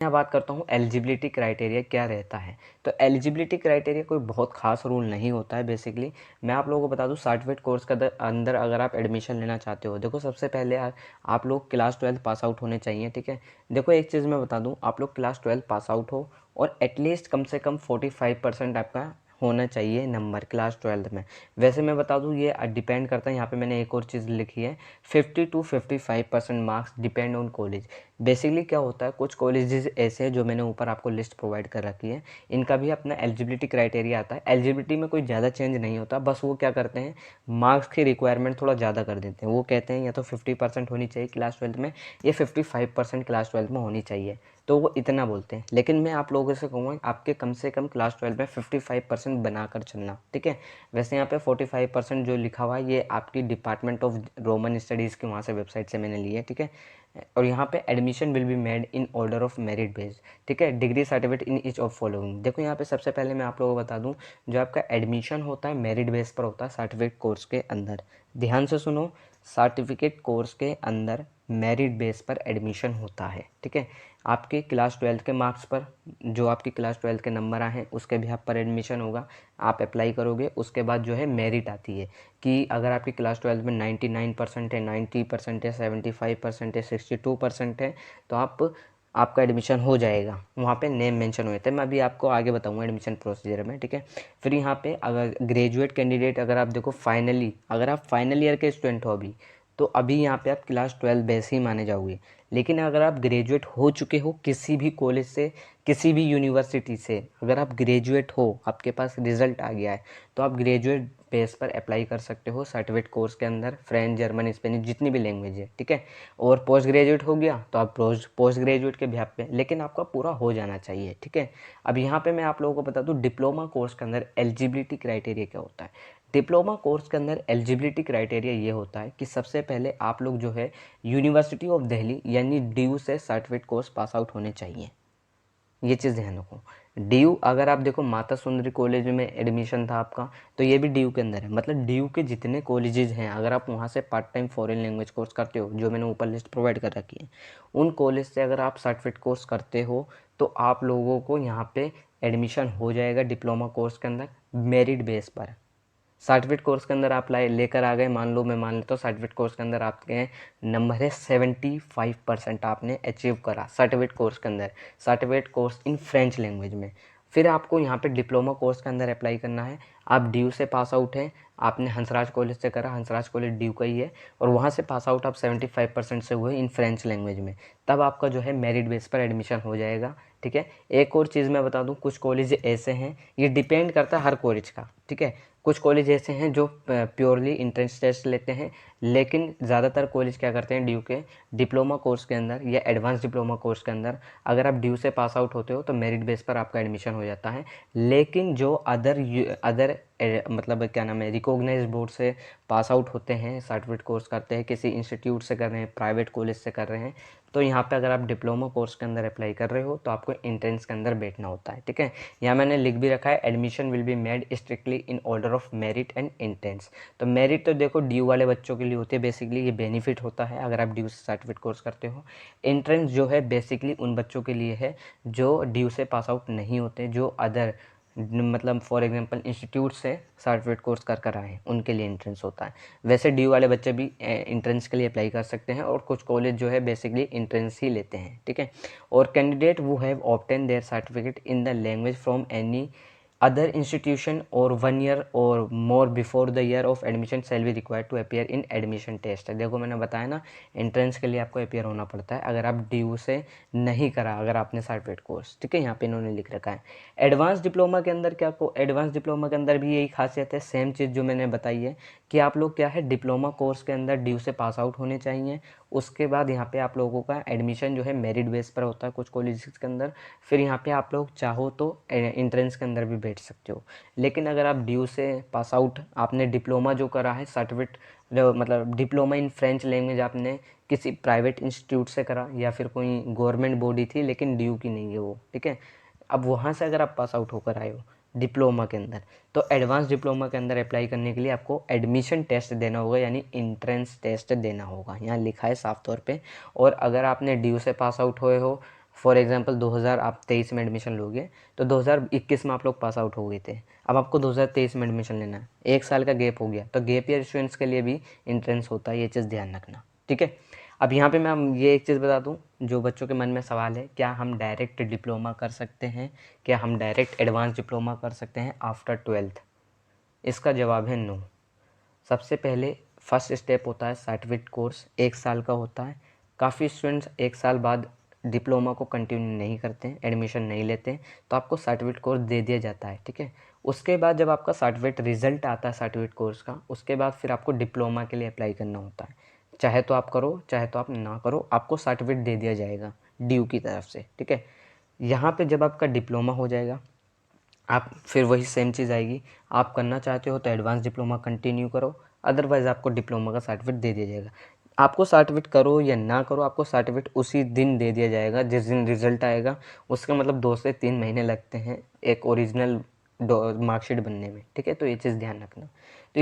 यहाँ बात करता हूँ एलिजिबिलिटी क्राइटेरिया क्या रहता है। तो एलिजिबिलिटी क्राइटेरिया कोई बहुत खास रूल नहीं होता है। बेसिकली मैं आप लोगों को बता दूँ, सर्टिफिकेट कोर्स के अंदर अगर आप एडमिशन लेना चाहते हो, देखो सबसे पहले आप लोग क्लास 12 पास आउट होने चाहिए। ठीक है, देखो एक चीज़ मैं बता दूँ, आप लोग क्लास 12 पास आउट हो और एटलीस्ट कम से कम 45% आपका होना चाहिए नंबर क्लास 12 में। वैसे मैं बता दूँ ये डिपेंड करता है, यहाँ पे मैंने एक और चीज़ लिखी है, 50 to 55% marks depend on college. Basically क्या होता है, कुछ कॉलेजेस ऐसे हैं जो मैंने ऊपर आपको लिस्ट प्रोवाइड कर रखी है, इनका भी अपना एलिजिबिलिटी क्राइटेरिया आता है। एलिजिबिलिटी में कोई ज़्यादा चेंज नहीं होता, बस वो क्या करते हैं, मार्क्स की रिक्वायरमेंट थोड़ा ज़्यादा कर देते हैं। वो कहते हैं या तो 50% होनी चाहिए क्लास 12 में, या 55% क्लास 12 में होनी चाहिए, तो वो इतना बोलते हैं। लेकिन मैं आप लोगों से कहूँगा आपके कम से कम क्लास 12 में 55% बनाकर चलना। ठीक है, वैसे यहाँ पे 45% जो लिखा हुआ है ये आपकी डिपार्टमेंट ऑफ रोमन स्टडीज़ की वहाँ से वेबसाइट से मैंने ली है। ठीक है, और यहाँ पे admission will be made in order of merit based. ठीक है, degree certificate in each of following. देखो यहाँ पे सबसे पहले मैं आप लोगों को बता दूँ, जो आपका एडमिशन होता है मेरिट बेस पर होता है सर्टिफिकेट कोर्स के अंदर। ध्यान से सुनो, सर्टिफिकेट कोर्स के अंदर मेरिट बेस पर एडमिशन होता है। ठीक है, आपके क्लास 12 के मार्क्स पर, जो आपकी क्लास 12 के नंबर आए हैं उसके भी आप पर एडमिशन होगा। आप अप्लाई करोगे, उसके बाद जो है मेरिट आती है कि अगर आपकी क्लास 12 में 99% है, 90% है, 75% है, 62% है, तो आपका एडमिशन हो जाएगा। वहाँ पे नेम मेंशन हुए थे, मैं अभी आपको आगे बताऊंगा एडमिशन प्रोसीजर में। ठीक है, फिर यहाँ पे अगर ग्रेजुएट कैंडिडेट, अगर आप देखो अगर आप फाइनल ईयर के स्टूडेंट हो तो अभी यहाँ पे आप क्लास 12 बेस ही माने जाओगे। लेकिन अगर आप ग्रेजुएट हो चुके हो किसी भी कॉलेज से, किसी भी यूनिवर्सिटी से, अगर आप ग्रेजुएट हो, आपके पास रिजल्ट आ गया है, तो आप ग्रेजुएट बेस पर अप्लाई कर सकते हो सर्टिफिकेट कोर्स के अंदर, फ्रेंच, जर्मन, स्पेनिश, जितनी भी लैंग्वेज है। ठीक है, और पोस्ट ग्रेजुएट हो गया तो आप पोस्ट ग्रेजुएट के बिहाफ पे, लेकिन आपका पूरा हो जाना चाहिए। ठीक है, अब यहाँ पे मैं आप लोगों को बता दूँ डिप्लोमा कोर्स के अंदर एलिजिबिलिटी क्राइटेरिया क्या होता है। डिप्लोमा कोर्स के अंदर एलिजिबिलिटी क्राइटेरिया ये होता है कि सबसे पहले आप लोग जो है यूनिवर्सिटी ऑफ दिल्ली यानी DU से सर्टिफिकेट कोर्स पास आउट होने चाहिए। ये चीज़ ध्यान रखो, DU अगर आप देखो माता सुंदरी कॉलेज में एडमिशन था आपका, तो ये भी DU के अंदर है। मतलब DU के जितने कॉलेजेस हैं, अगर आप वहाँ से part time foreign language course करते हो, जो मैंने ऊपर लिस्ट प्रोवाइड कर रखी है, उन कॉलेज से अगर आप सर्टिफिकेट कोर्स करते हो तो आप लोगों को यहाँ पे एडमिशन हो जाएगा डिप्लोमा कोर्स के अंदर मेरिट बेस पर। सर्टिफिकेट कोर्स के अंदर आप लेकर आ गए, मान लो मैं मान लेता हूँ सर्टिफिकेट कोर्स के अंदर आपके नंबर है 75%, आपने अचीव करा सर्टिफिकेट कोर्स के अंदर, certificate course in French language में। फिर आपको यहाँ पे डिप्लोमा कोर्स के अंदर अप्लाई करना है। आप DU से पास आउट हैं, आपने हंसराज कॉलेज से करा, हंसराज कॉलेज DU का ही है, और वहाँ से पास आउट आप 75% से हुए इन फ्रेंच लैंग्वेज में, तब आपका जो है मेरिट बेस पर एडमिशन हो जाएगा। ठीक है, एक और चीज़ मैं बता दूं, कुछ कॉलेज ऐसे हैं, ये डिपेंड करता है हर कॉलेज का। ठीक है, कुछ कॉलेज ऐसे हैं जो प्योरली एंट्रेंस टेस्ट लेते हैं, लेकिन ज़्यादातर कॉलेज क्या करते हैं, DU के डिप्लोमा कोर्स के अंदर या एडवांस डिप्लोमा कोर्स के अंदर अगर आप DU से पास आउट होते हो तो मेरिट बेस पर आपका एडमिशन हो जाता है। लेकिन जो अदर मतलब क्या नाम है, रिकॉग्नाइज्ड बोर्ड से पास आउट होते हैं, सर्टिफिकेट कोर्स करते हैं, किसी इंस्टीट्यूट से कर रहे हैं, प्राइवेट कॉलेज से कर रहे हैं, तो यहाँ पे अगर आप डिप्लोमा कोर्स के अंदर अप्लाई कर रहे हो तो आपको एंट्रेंस के अंदर बैठना होता है। ठीक है, यहाँ मैंने लिख भी रखा है, admission will be made strictly in order of merit and entrance. तो मेरिट तो देखो DU वाले बच्चों के लिए होती है, बेसिकली ये बेनिफिट होता है अगर आप DU से सर्टिफिकेट कोर्स करते हो। एंट्रेंस जो है बेसिकली उन बच्चों के लिए है जो DU से पास आउट नहीं होते, जो अदर मतलब फॉर एग्जांपल इंस्टीट्यूट से सर्टिफिकेट कोर्स कर आए हैं, उनके लिए एंट्रेंस होता है। वैसे DU वाले बच्चे भी एंट्रेंस के लिए अप्लाई कर सकते हैं, और कुछ कॉलेज जो है बेसिकली एंट्रेंस ही लेते हैं। ठीक है, और candidate who have obtain their certificate in the language from any other institution or 1 year or more before the year of admission shall be required to appear in admission test. देखो मैंने बताया ना, entrance के लिए आपको appear होना पड़ता है अगर आप DU से नहीं करा, अगर आपने सर्टिफिकेट कोर्स। ठीक है, यहाँ पे इन्होंने लिख रखा है। एडवांस डिप्लोमा के अंदर क्या को एडवांस डिप्लोमा के अंदर भी यही खासियत है, सेम चीज़ जो मैंने बताई है कि आप लोग क्या है, डिप्लोमा कोर्स के अंदर DU से पास आउट होने चाहिए। उसके बाद यहाँ पे आप लोगों का एडमिशन जो है मेरिट बेस पर होता है कुछ कॉलेजेस के अंदर। फिर यहाँ पे आप लोग चाहो तो एंट्रेंस के अंदर भी बैठ सकते हो। लेकिन अगर आप DU से पास आउट, आपने डिप्लोमा जो करा है सर्टिफिकेट, मतलब डिप्लोमा इन फ्रेंच लैंग्वेज आपने किसी प्राइवेट इंस्टीट्यूट से करा या फिर कोई गवर्नमेंट बॉडी थी लेकिन DU की नहीं है वो। ठीक है, अब वहाँ से अगर आप पास आउट होकर आए हो डिप्लोमा के अंदर, तो एडवांस डिप्लोमा के अंदर अप्लाई करने के लिए आपको एडमिशन टेस्ट देना होगा, यानी इंट्रेंस टेस्ट देना होगा, यहाँ लिखा है साफ तौर पे। और अगर आपने DU से पास आउट हुए हो फॉर एग्जांपल 2000 आप 23 में एडमिशन लोगे तो 2021 में आप लोग पास आउट हो गए थे, अब आपको 2023 में एडमिशन लेना है, 1 साल का गैप हो गया, तो गैप ईयर स्टूडेंट्स के लिए भी इंट्रेंस होता है, ये चीज़ ध्यान रखना, ठीक है। अब यहाँ पे मैं ये एक चीज़ बता दूँ, जो बच्चों के मन में सवाल है, क्या हम डायरेक्ट डिप्लोमा कर सकते हैं, क्या हम डायरेक्ट एडवांस डिप्लोमा कर सकते हैं आफ्टर 12th? इसका जवाब है नो। सबसे पहले फर्स्ट स्टेप होता है सर्टिफिकेट कोर्स, 1 साल का होता है। काफ़ी स्टूडेंट्स 1 साल बाद डिप्लोमा को कंटिन्यू नहीं करते हैं, एडमिशन नहीं लेते हैं, तो आपको सर्टिफिकेट कोर्स दे दिया जाता है, ठीक है। उसके बाद जब आपका सर्टिफिकेट रिजल्ट आता है सर्टिफिकेट कोर्स का, उसके बाद फिर आपको डिप्लोमा के लिए अप्लाई करना होता है। चाहे तो आप करो, चाहे तो आप ना करो, आपको सर्टिफिकेट दे दिया जाएगा ड्यू की तरफ से, ठीक है। यहाँ पे जब आपका डिप्लोमा हो जाएगा, आप फिर वही सेम चीज़ आएगी, आप करना चाहते हो तो एडवांस डिप्लोमा कंटिन्यू करो, अदरवाइज़ आपको डिप्लोमा का सर्टिफिकेट दे दिया जाएगा। आपको सर्टिफिकेट करो या ना करो, आपको सर्टिफिकेट उसी दिन दे दिया जाएगा जिस दिन रिजल्ट आएगा। उसका मतलब 2 से 3 महीने लगते हैं एक ओरिजिनल मार्कशीट बनने में, ठीक है। तो ये चीज़ ध्यान रखना। तो ये